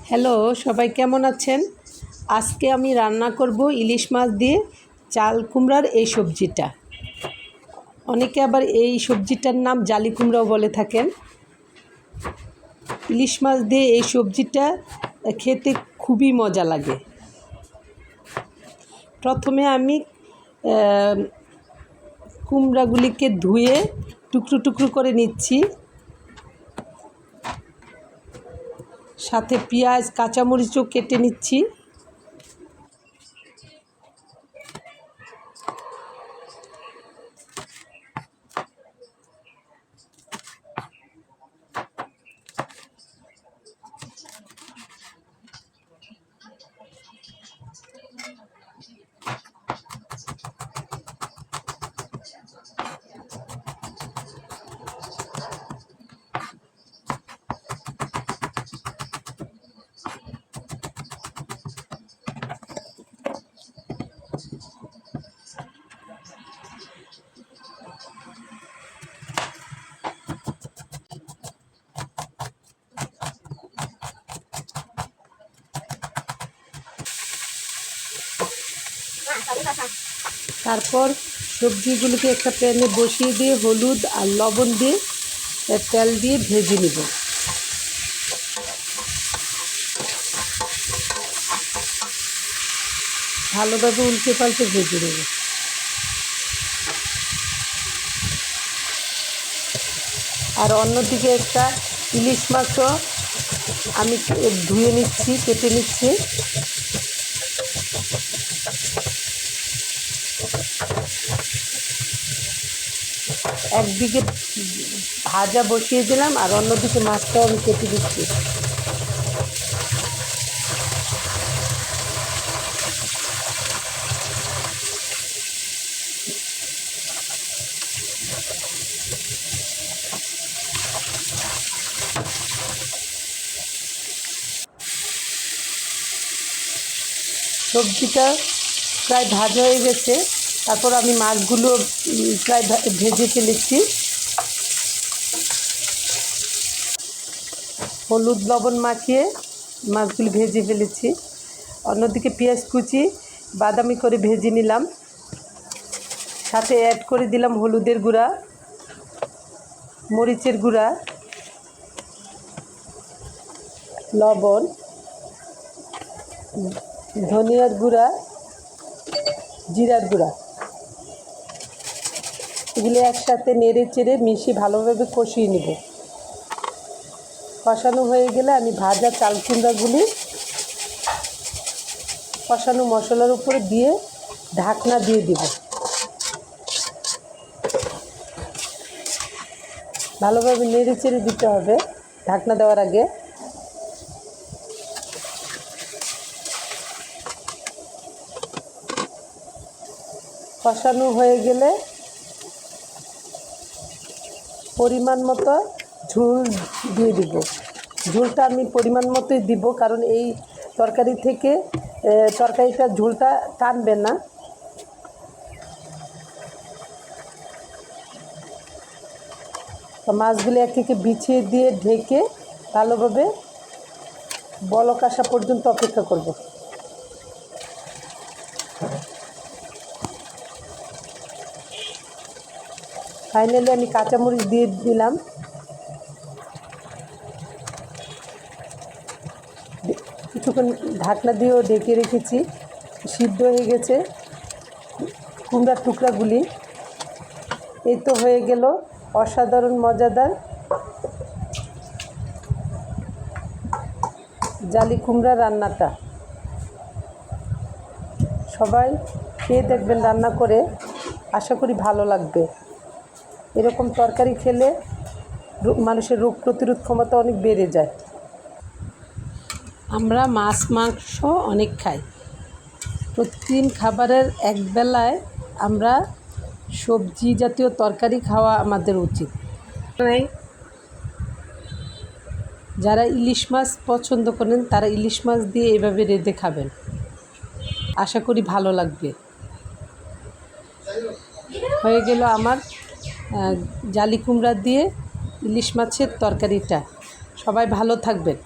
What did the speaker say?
Hello, সবাই কেমন আছেন? আজকে আমি রান্না করব ইলিশ মাছ দিয়ে চাল কুমড়ার এই সবজিটা। অনেকে আবার এই সবজিটার নাম জালি কুমড়াও বলে থাকেন। ইলিশ মাছ দিয়ে এই সবজিটা খেতে খুবই মজা লাগে। প্রথমে আমি কুমড়াগুলিকে ধুয়ে টুকরো টুকরো করে নিচ্ছি। সাথে পেঁয়াজ কাঁচামরিচও কেটে নিচ্ছি। তারপর সবজিগুলোকে একটা প্যানে বসিয়ে দিয়ে হলুদ আর লবণ দিয়ে তেল দিয়ে ভেজে নেব। ভালোভাবে উল্টে পাল্টে ভেজে নেব। আর অন্যদিকে একটা ইলিশ মাছও আমি ধুয়ে নিচ্ছি, কেটে নিচ্ছি। একদিকে ভাজা বসিয়ে দিলাম আর অন্যদিকে মাছটাও আমি কেটে দিচ্ছি। সবজিটা প্রায় ভাজা হয়ে গেছে। তারপর আমি মাছগুলো প্রায় ভেজে ফেলেছি। হলুদ লবণ মাখিয়ে মাছগুলি ভেজে ফেলেছি। অন্যদিকে পেঁয়াজ কুচি বাদামি করে ভেজে নিলাম। সাথে অ্যাড করে দিলাম হলুদের গুঁড়া, মরিচের গুঁড়া, লবণ, ধনিয়ার গুঁড়া, জিরার গুঁড়া। এগুলো একসাথে নেড়ে চেড়ে মিশিয়ে ভালোভাবে কষিয়ে নেব। কষানো হয়ে গেলে আমি ভাজা চাল কুমড়াগুলি কষানো মশলার উপরে দিয়ে ঢাকনা দিয়ে দেব। ভালোভাবে নেড়ে চেড়ে দিতে হবে ঢাকনা দেওয়ার আগে। কষানো হয়ে গেলে পরিমাণ মতো ঝোল দিয়ে দিব। ঝোলটা আমি পরিমাণ মতোই দিব, কারণ এই তরকারি থেকে তরকারিটা ঝোলটা টানবে না। মাছগুলি এক একে বিছিয়ে দিয়ে ঢেকে ভালোভাবে বলক আসা পর্যন্ত অপেক্ষা করব। ফাইনালি আমি কাঁচামরিচ দিয়ে দিলাম। কিছুক্ষণ ঢাকনা দিয়েও ঢেকে রেখেছি। সিদ্ধ হয়ে গেছে কুমড়ার টুকরাগুলি। এই তো হয়ে গেল অসাধারণ মজাদার জালি কুমড়া রান্নাটা। সবাই খেয়ে দেখবেন রান্না করে, আশা করি ভালো লাগবে। এরকম তরকারি খেলে মানুষের রোগ প্রতিরোধ ক্ষমতা অনেক বেড়ে যায়। আমরা মাছ মাংস অনেক খাই। প্রতিদিন খাবারের একবেলায় আমরা সবজি জাতীয় তরকারি খাওয়া আমাদের উচিত। যারা ইলিশ মাছ পছন্দ করেন তারা ইলিশ মাছ দিয়ে এভাবে রেঁধে খাবেন, আশা করি ভালো লাগবে। হয়ে গেল আমার জালি কুমড়া দিয়ে ইলিশ মাছের তরকারিটা। সবাই ভালো থাকবেন।